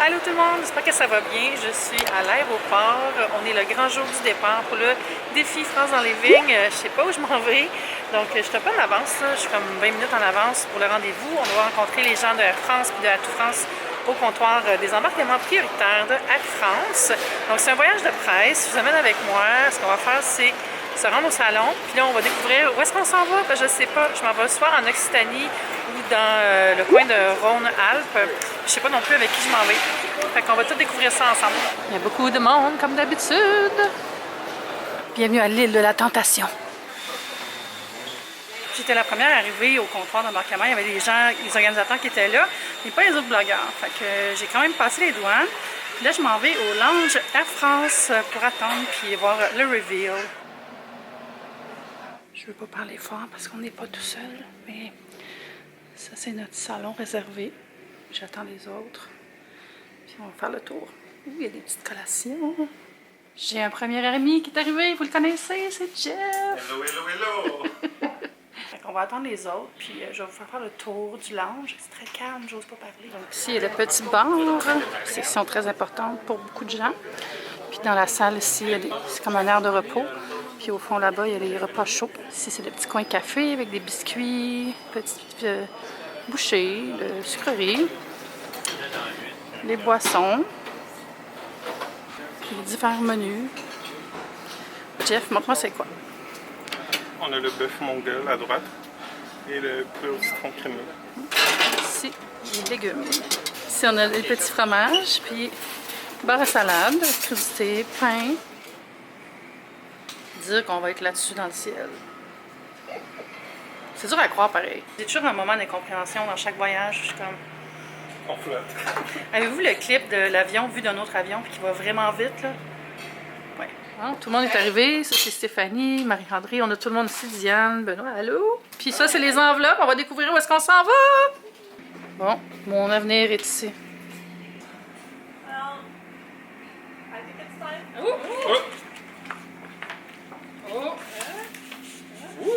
Allô tout le monde, j'espère que ça va bien. Je suis à l'aéroport. On est le grand jour du départ pour le défi France dans les vignes. Je sais pas où je m'en vais, donc je suis un peu en avance. Là. Je suis comme 20 minutes en avance pour le rendez-vous. On va rencontrer les gens de Air France et de Atout France au comptoir des embarquements prioritaires de Air France. Donc c'est un voyage de presse. Je vous amène avec moi. Ce qu'on va faire, c'est se rendre au salon. Puis là, on va découvrir où est-ce qu'on s'en va. Je sais pas. Je m'en vais soit en Occitanie ou dans le coin de Rhône-Alpes. Je sais pas non plus avec qui je m'en vais. Fait qu'on va tout découvrir ça ensemble. Il y a beaucoup de monde, comme d'habitude. Bienvenue à l'île de la Tentation. J'étais la première arrivée au comptoir d'embarquement. Il y avait des gens, les organisateurs qui étaient là, mais pas les autres blogueurs. Fait que j'ai quand même passé les douanes. Puis là, je m'en vais au lounge Air France pour attendre puis voir le reveal. Je veux pas parler fort parce qu'on n'est pas tout seul, mais ça, c'est notre salon réservé. J'attends les autres. Puis on va faire le tour. Ouh, il y a des petites collations. J'ai un premier ami qui est arrivé, vous le connaissez, c'est Jeff. Hello, hello, hello! On va attendre les autres, puis je vais vous faire le tour du lounge. C'est très calme, j'ose pas parler. Donc ici, il y a le petit bar, section très importante pour beaucoup de gens. Puis dans la salle ici, c'est comme un aire de repos. Puis au fond là-bas, il y a les repas chauds. Ici, c'est le petit coin café avec des biscuits, petites bouchées, de sucreries, les boissons, puis les différents menus. Jeff, montre-moi c'est quoi. On a le bœuf mongol à droite et le poulet au citron crémeux. Ici, les légumes. Ici, on a les petits fromages, puis beurre à salade, crudité, pain. Dire qu'on va être là-dessus dans le ciel. C'est dur à croire, pareil. J'ai toujours un moment d'incompréhension dans chaque voyage. Je suis comme... On flotte. Avez-vous le clip de l'avion vu d'un autre avion puis qui va vraiment vite, là? Oui. Bon, tout le monde est arrivé. Ça, c'est Stéphanie, Marie-André. On a tout le monde ici. Diane, Benoît, allô? Puis ça, c'est les enveloppes. On va découvrir où est-ce qu'on s'en va. Bon, mon avenir est ici.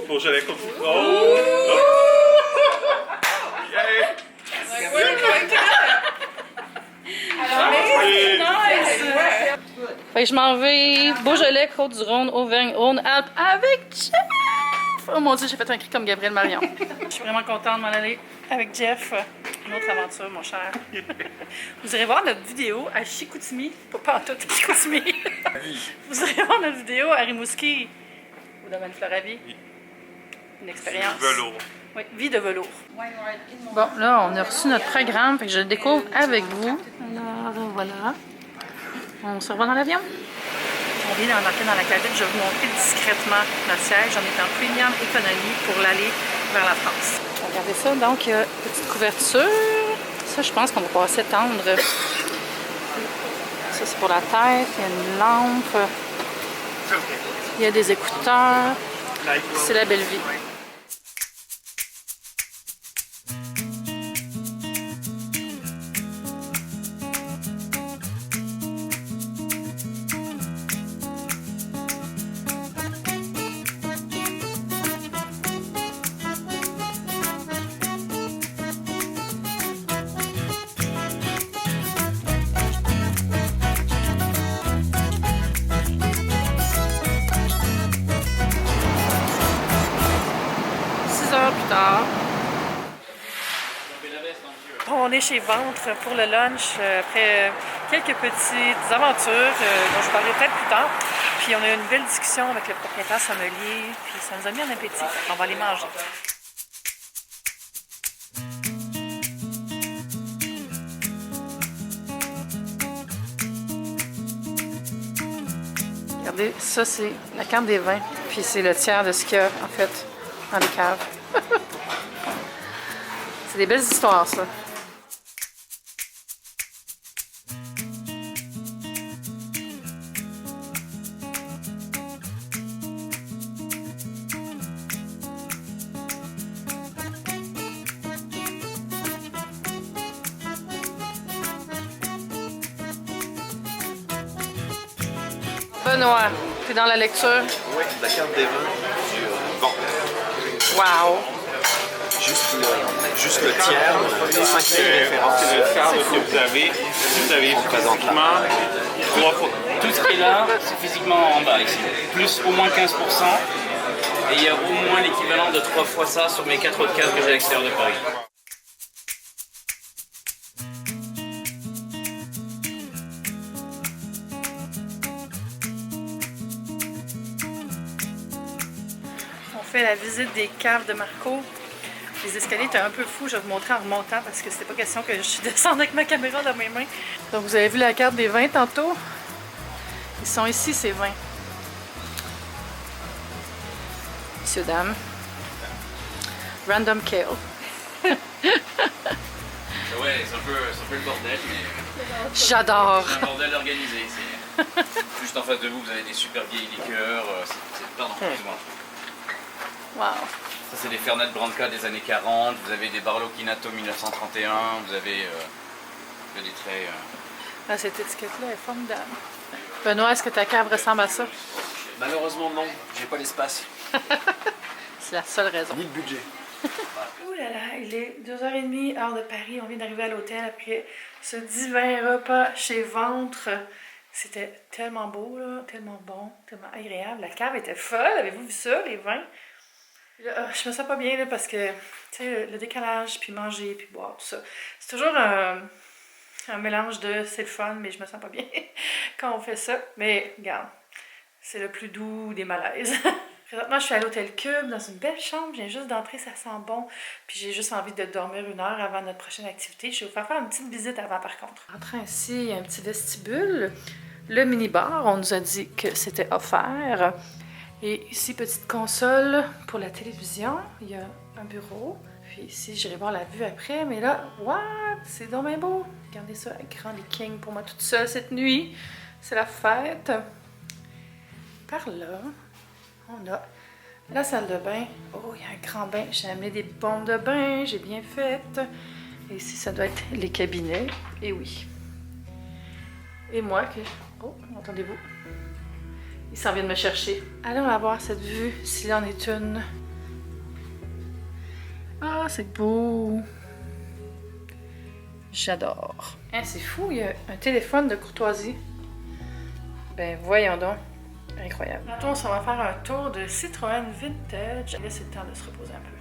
Beaujolais côte du oh! Yeah! Fait que je m'en vais Beaujolais, Côte-du-Rhône, Auvergne, Rhône-Alpes avec Jeff! Oh mon Dieu, j'ai fait un cri comme Gabriel Marion. Je suis vraiment contente de m'en aller avec Jeff. Une autre aventure, mon cher. Vous irez voir notre vidéo à Chicoutimi. Pas en tout, Chicoutimi. Vous irez voir notre vidéo à Rimouski, au domaine Floravie. Une expérience. Velours. Oui, vie de velours. Bon, là, on a reçu notre programme, fait que je le découvre avec vous. Alors, voilà. On se revoit dans l'avion. On vient d'embarquer dans la cabine. Je vais vous montrer discrètement notre siège. On est en premium économie pour l'aller vers la France. Regardez ça. Donc, il y a une petite couverture. Ça, je pense qu'on va pouvoir s'étendre. Ça, c'est pour la tête. Il y a une lampe. Il y a des écouteurs. C'est la belle vie. Plus tard. On est chez Ventre pour le lunch après quelques petites aventures dont je vous parlerai peut-être plus tard. Puis on a eu une belle discussion avec le propriétaire sommelier, puis ça nous a mis en appétit. On va aller manger. Regardez, ça c'est la carte des vins, puis c'est le tiers de ce qu'il y a en fait dans les caves. C'est des belles histoires, ça. Benoît, t'es dans la lecture? Oui, la carte des vins du Bon. Wow! juste le tiers des 5000 références. C'est le quart de ce que vous avez. Vous avez physiquement 3 fois. Tout ce qui est là, c'est physiquement en bas ici. Plus au moins 15%. Et il y a au moins l'équivalent de 3 fois ça sur mes 4 autres cases que j'ai à l'extérieur de Paris. On fait la visite des caves de Marco. Les escaliers étaient un peu fous, je vais vous montrer en remontant parce que c'était pas question que je descende avec ma caméra dans mes mains. Donc vous avez vu la carte des vins tantôt. Ils sont ici ces vins. Monsieur, dame. Random Kale. Ouais, c'est un peu le bordel, mais J'adore. c'est un bordel organisé ici. Juste en face de vous, vous avez des super vieilles liqueurs. Pardon, excuse-moi. Wow. Ça, c'est des Fernet Branca des années 40. Vous avez des Barolo Kinato 1931. Vous avez des traits. Ah, cette étiquette-là est formidable. Benoît, est-ce que ta cave ressemble à ça? Malheureusement non, j'ai pas l'espace. C'est la seule raison. Ni le budget. Ouh là là, il est 2h30, heure de Paris. On vient d'arriver à l'hôtel après ce divin repas chez Ventre. C'était tellement beau, là, tellement bon, tellement agréable. La cave était folle. Avez-vous vu ça, les vins? Là, je me sens pas bien là, parce que tu sais, le décalage, puis manger, puis boire, tout ça. C'est toujours un mélange de c'est le fun, mais je me sens pas bien quand on fait ça. Mais regarde, c'est le plus doux des malaises. Présentement, je suis à l'Hôtel Cube, dans une belle chambre. Je viens juste d'entrer, ça sent bon. Puis j'ai juste envie de dormir 1 heure avant notre prochaine activité. Je vais vous faire une petite visite avant, par contre. En entrant ici, il y a un petit vestibule. Le mini-bar, on nous a dit que c'était offert. Et ici, petite console pour la télévision. Il y a un bureau. Puis ici, j'irai voir la vue après. Mais là, what? C'est donc bien beau. Regardez ça, écran des Kings pour moi toute seule cette nuit. C'est la fête. Par là, on a la salle de bain. Oh, il y a un grand bain. J'ai amené des bombes de bain. J'ai bien fait. Et ici, ça doit être les cabinets. Et oui. Et moi, que... Oh, entendez-vous? Il s'en vient de me chercher. Allons avoir cette vue, s'il en est une. Ah, c'est beau. J'adore. Hein, c'est fou, il y a un téléphone de courtoisie. Ben, voyons donc. Incroyable. Maintenant, on va faire un tour de Citroën Vintage. Là, c'est le temps de se reposer un peu.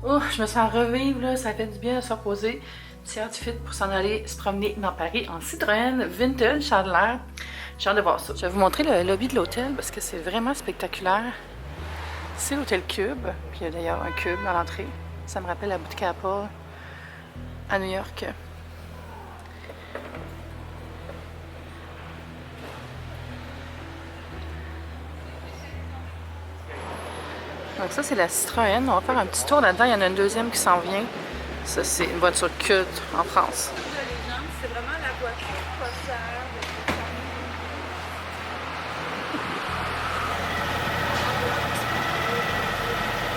Oh, je me sens revivre, là. Ça fait du bien de se reposer. Petit outfit pour s'en aller se promener dans Paris en Citroën Vintage. Ça a l'air. J'ai hâte de voir ça. Je vais vous montrer le lobby de l'hôtel parce que c'est vraiment spectaculaire. C'est l'Hôtel Cube. Puis il y a d'ailleurs un cube à l'entrée. Ça me rappelle la boutique Apple à New York. Donc ça, c'est la Citroën. On va faire un petit tour là-dedans. Il y en a une deuxième qui s'en vient. Ça, c'est une voiture culte en France. C'est vraiment la voiture postale.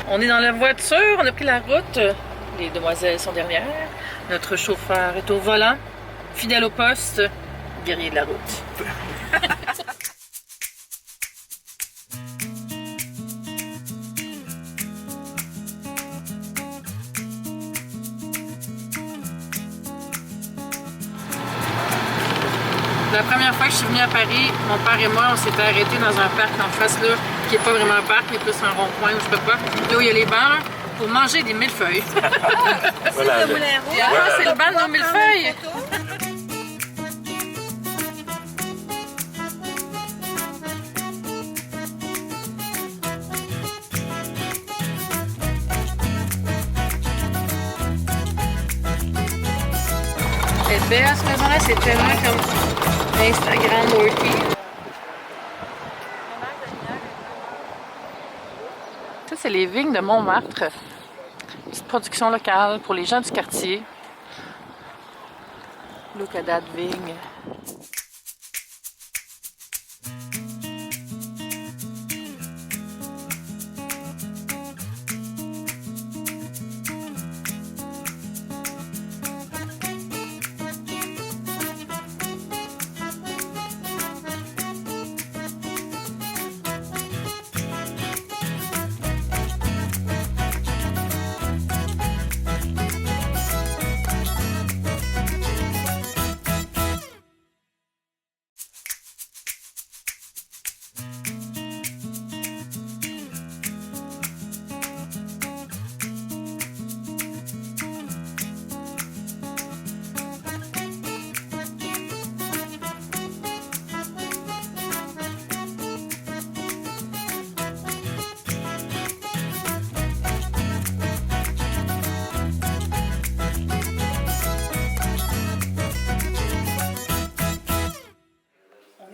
On est dans la voiture, on a pris la route. Les demoiselles sont derrière. Notre chauffeur est au volant. Fidèle au poste, guerrier de la route. La première fois que je suis venue à Paris, mon père et moi, on s'était arrêtés dans un parc en face, là, qui n'est pas vraiment un parc, mais plus un rond-point ou je sais pas quoi, là où il y a les bancs, là, pour manger des millefeuilles. Voilà, le moulin rouge. Ah, c'est le banc de nos millefeuilles! Elle est belle, cette maison-là, c'est tellement comme Instagram worthy. Ça, c'est les vignes de Montmartre. Petite production locale pour les gens du quartier. Look at that vigne.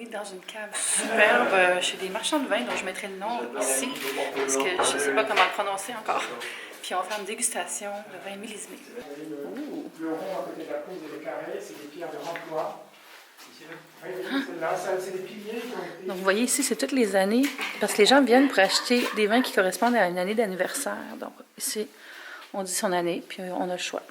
boutique dans une cave superbe chez des marchands de vin dont je mettrai le nom ici parce que je ne sais pas comment le prononcer encore. Puis on va faire une dégustation de vin millésimé. Le rond à côté de la prise et le carré, c'est des pierres de remploi. Là, c'est des piliers qui ont été... Donc vous voyez ici, c'est toutes les années, parce que les gens viennent pour acheter des vins qui correspondent à une année d'anniversaire. Donc ici, on dit son année, puis on a le choix.